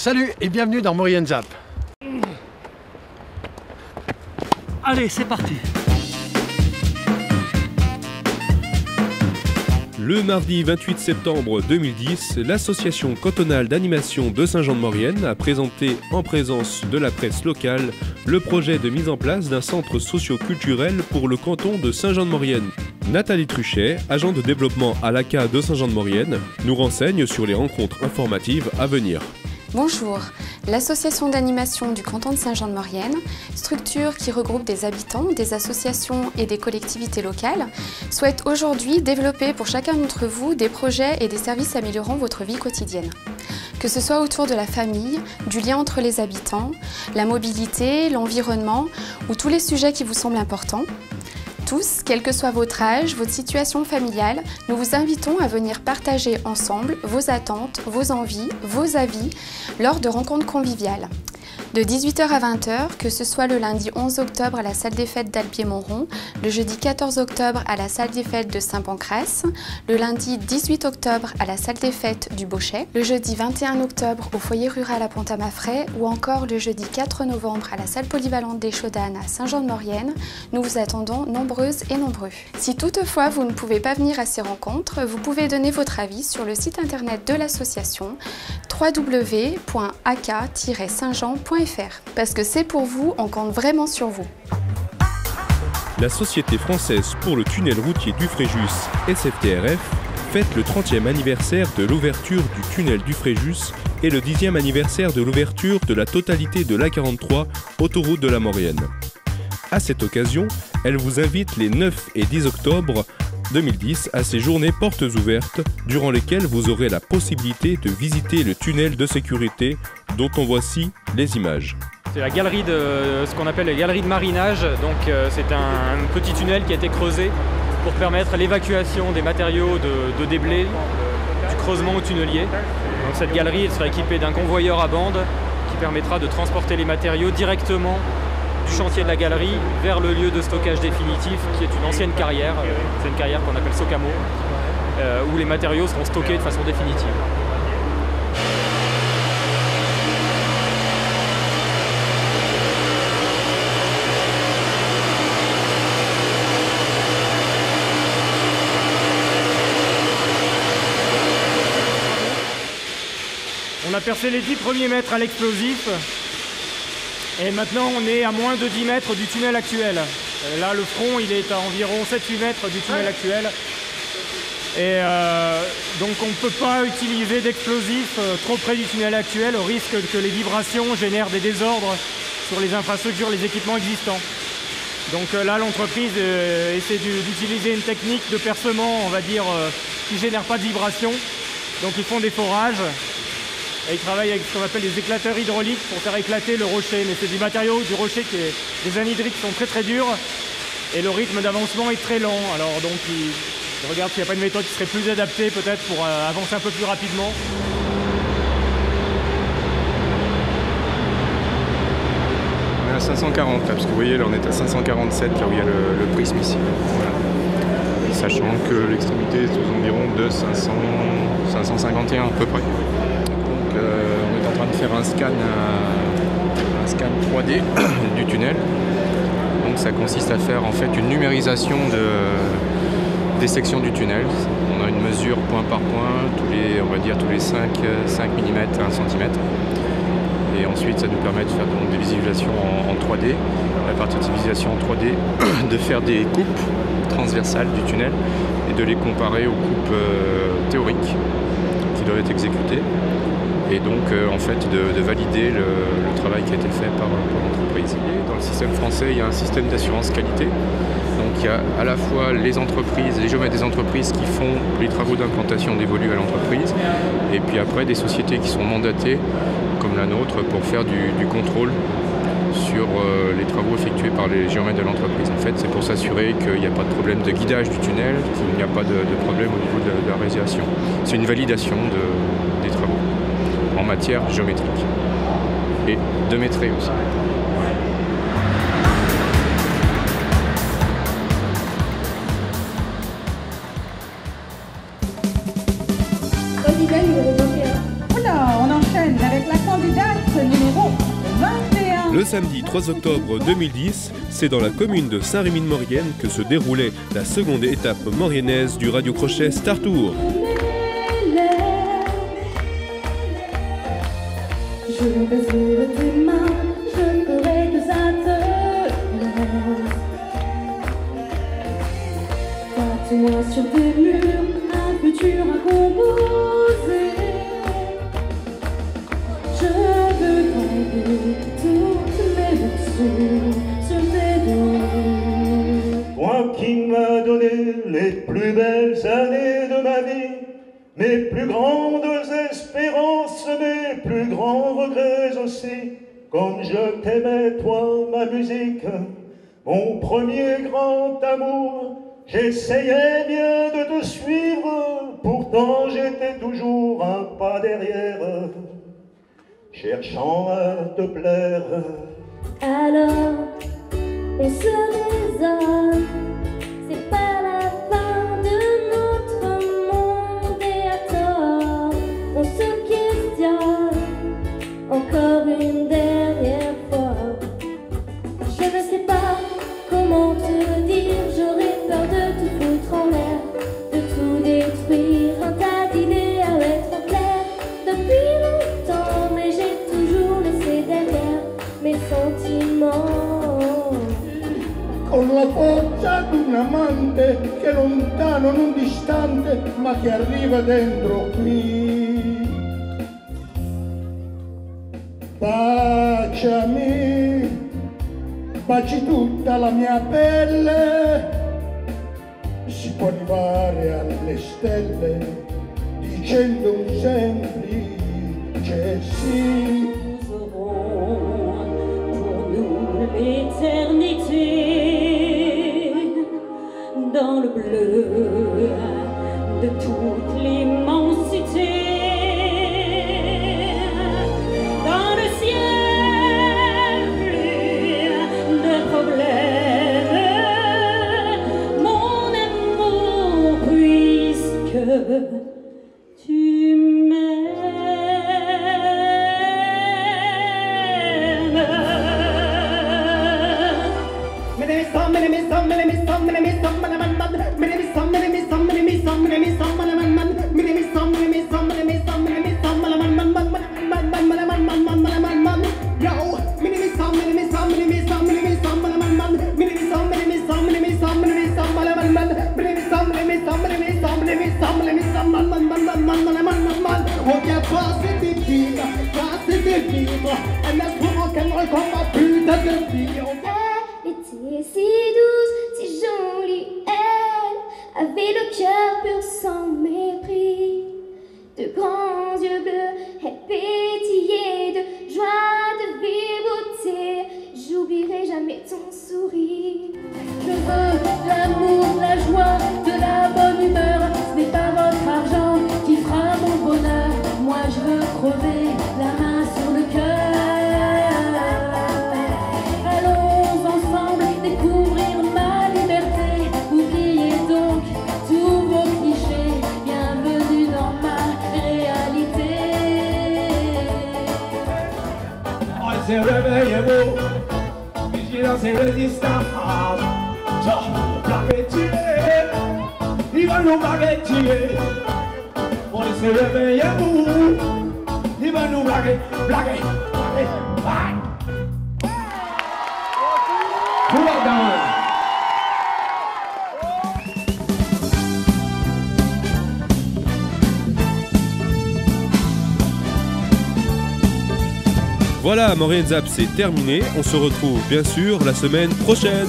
Salut et bienvenue dans Maurienne Zap. Allez, c'est parti. Le mardi 28 septembre 2010, l'association cantonale d'animation de Saint-Jean-de-Maurienne a présenté en présence de la presse locale le projet de mise en place d'un centre socio-culturel pour le canton de Saint-Jean-de-Maurienne. Nathalie Truchet, agent de développement à l'ACA de Saint-Jean-de-Maurienne, nous renseigne sur les rencontres informatives à venir. Bonjour, l'association d'animation du canton de Saint-Jean-de-Maurienne, structure qui regroupe des habitants, des associations et des collectivités locales, souhaite aujourd'hui développer pour chacun d'entre vous des projets et des services améliorant votre vie quotidienne. Que ce soit autour de la famille, du lien entre les habitants, la mobilité, l'environnement ou tous les sujets qui vous semblent importants. Tous, quel que soit votre âge, votre situation familiale, nous vous invitons à venir partager ensemble vos attentes, vos envies, vos avis lors de rencontres conviviales. De 18h à 20h, que ce soit le lundi 11 octobre à la salle des fêtes d'Alpier-Montrond, le jeudi 14 octobre à la salle des fêtes de Saint-Pancrace, le lundi 18 octobre à la salle des fêtes du Bochet, le jeudi 21 octobre au foyer rural à Pont-à-Mafray ou encore le jeudi 4 novembre à la salle polyvalente des Chaudanes à Saint-Jean-de-Maurienne, nous vous attendons nombreuses et nombreux. Si toutefois vous ne pouvez pas venir à ces rencontres, vous pouvez donner votre avis sur le site internet de l'association www.ak-saintjean.fr. Parce que c'est pour vous, on compte vraiment sur vous. La Société française pour le tunnel routier du Fréjus, SFTRF, fête le 30e anniversaire de l'ouverture du tunnel du Fréjus et le 10e anniversaire de l'ouverture de la totalité de l'A43, autoroute de la Maurienne. À cette occasion, elle vous invite les 9 et 10 octobre 2010 à ces journées portes ouvertes, durant lesquelles vous aurez la possibilité de visiter le tunnel de sécurité dont on voici les images. C'est la galerie de ce qu'on appelle la galerie de marinage, donc c'est un petit tunnel qui a été creusé pour permettre l'évacuation des matériaux de déblai du creusement au tunnelier. Donc cette galerie elle sera équipée d'un convoyeur à bande qui permettra de transporter les matériaux directement du chantier de la galerie vers le lieu de stockage définitif qui est une ancienne carrière, c'est une carrière qu'on appelle Socamo, où les matériaux seront stockés de façon définitive. On a percé les 10 premiers mètres à l'explosif. Et maintenant on est à moins de 10 mètres du tunnel actuel. Là le front il est à environ 7-8 mètres du tunnel actuel. Et donc on ne peut pas utiliser d'explosifs trop près du tunnel actuel au risque que les vibrations génèrent des désordres sur les infrastructures, les équipements existants. Donc là l'entreprise essaie d'utiliser une technique de percement, on va dire, qui ne génère pas de vibrations. Donc ils font des forages. Et ils travaillent avec ce qu'on appelle des éclateurs hydrauliques pour faire éclater le rocher. Mais c'est du matériau du rocher des anhydrites qui sont très très durs et le rythme d'avancement est très lent. Alors donc ils regardent s'il n'y a pas une méthode qui serait plus adaptée peut-être pour avancer un peu plus rapidement. On est à 540 là, parce que vous voyez là on est à 547 là où il y a le prisme ici. Voilà. Sachant que l'extrémité est aux environs de 551 à peu près. On est en train de faire un scan 3D du tunnel. Donc ça consiste à faire en fait une numérisation des sections du tunnel. On a une mesure point par point, on va dire tous les 5 mm à 1 cm. Et ensuite ça nous permet de faire donc, des visualisations en 3D. À partir de ces visualisations en 3D, de faire des coupes transversales du tunnel et de les comparer aux coupes théoriques qui doivent être exécutées. Et donc en fait de valider le travail qui a été fait par l'entreprise. Dans le système français, il y a un système d'assurance qualité. Donc il y a à la fois les entreprises, les géomètres des entreprises qui font les travaux d'implantation dévolus à l'entreprise, et puis après des sociétés qui sont mandatées, comme la nôtre, pour faire du contrôle sur les travaux effectués par les géomètres de l'entreprise. En fait, c'est pour s'assurer qu'il n'y a pas de problème de guidage du tunnel, qu'il n'y a pas de problème au niveau de la réalisation. C'est une validation des travaux en matière géométrique et de métrée aussi. Candidat numéro 21. Oula, on enchaîne avec être la candidate numéro 21. Le samedi 3 octobre 2010, c'est dans la commune de Saint-Rémy-de-Maurienne que se déroulait la seconde étape mauriennaise du Radio-Crochet Star Tour. Je baisserai tes mains, je ferai que ça te plaise. Tatoue-moi sur tes murs un futur à composer. Je veux graver toutes mes versions sur tes dos. Toi qui m'as donné les plus belles années de ma vie, mes plus grandes espérances, mes plus grands regrets aussi, comme je t'aimais, toi, ma musique, mon premier grand amour, j'essayais bien de te suivre, pourtant j'étais toujours un pas derrière, cherchant à te plaire. Alors, on se raisonne, c'est pas la fin de notre monde et à tort, on se questionne encore une dernière fois. Je ne sais pas comment te le dire, j'aurais peur de tout foutre en l'air, de tout détruire, un tas d'idées à mettre en clair depuis longtemps, mais j'ai toujours laissé derrière mes sentiments. Con la forza d'un amante che lontano non distante ma che arriva dentro qui. Baciami, baci tutta la mia pelle, si può arrivare alle stelle dicendo un semplice sì. L'éternité dans le bleu de toute l'immensité, dans le ciel plus de problèmes, mon amour, puisque tu On vient passer des films, un instrument qu'elle comme ma putain de vie. Elle était si douce, si jolie, elle avait le cœur pur sans mépris. De grands yeux bleus, elle pétillait de joie, de vive beauté. J'oublierai jamais ton sourire. Je veux l'amour, la joie, de la bonne humeur. Ce n'est pas votre argent qui fera mon bonheur. Moi je veux crever la main sur le cœur. Allons ensemble découvrir ma liberté. Oubliez donc tous vos clichés. Bienvenue dans ma réalité. On se réveille beau, vigilance et résistance. Il va nous baguetter. On se réveille beau, il va nous blaguer. Tout va dans. Voilà, Maurienne Zap, c'est terminé. On se retrouve bien sûr la semaine prochaine.